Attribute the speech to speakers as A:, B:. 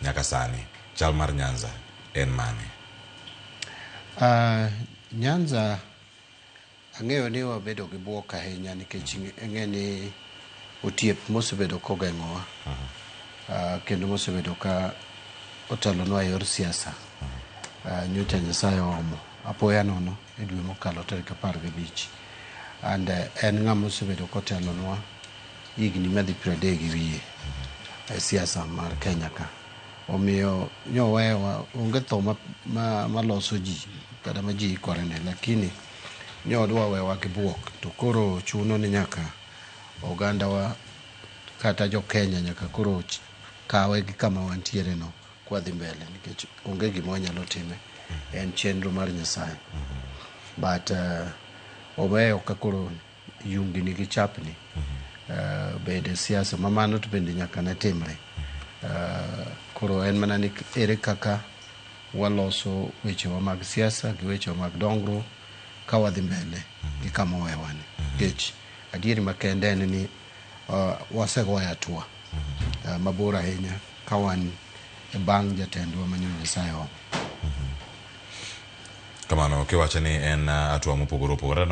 A: nyaka sani chal mar Nyanza en mane?
B: Nyanza ang'eyo ni wabedo gi buok ahinya nikech ng'eni otiep mosebedo kogeng'owa kendo mosebedo ka otelonwa yor siasa. Nyocha Nyasaye omo apoya nono e dwe mokalo tarik 15 and en ng'ama osebedo kotelonwa higni madhi 30 gi wiye e siasa mar Kenya ka. Omiyo nyowewa onge tho maloso ji kata ma ji ikorene, lakini nyodwa wewa gi buok, to koro chuno ni nyaka ogandawa kata jo Kenya nyaka koro kawe gi kama wantiere no kwa dhi mbele, nikech onge gima wanyalo time, en chenro mar Nyasaye. But oweyo ka koro yungni gi chapni bede siasa mamano to bende nyaka ne timre. Koro en mana ni ere kaka waloso wechewa mag siasa gi wechewa mag dongruok ka wadhi mbele gi kama wewani. Nikech adieri makende en ni wasegoya atua mabor ahinya ka wan bang' jatendwa manyo Nyasaye omo.
A: Kamano kiwacho ni en atua mopogore opogore.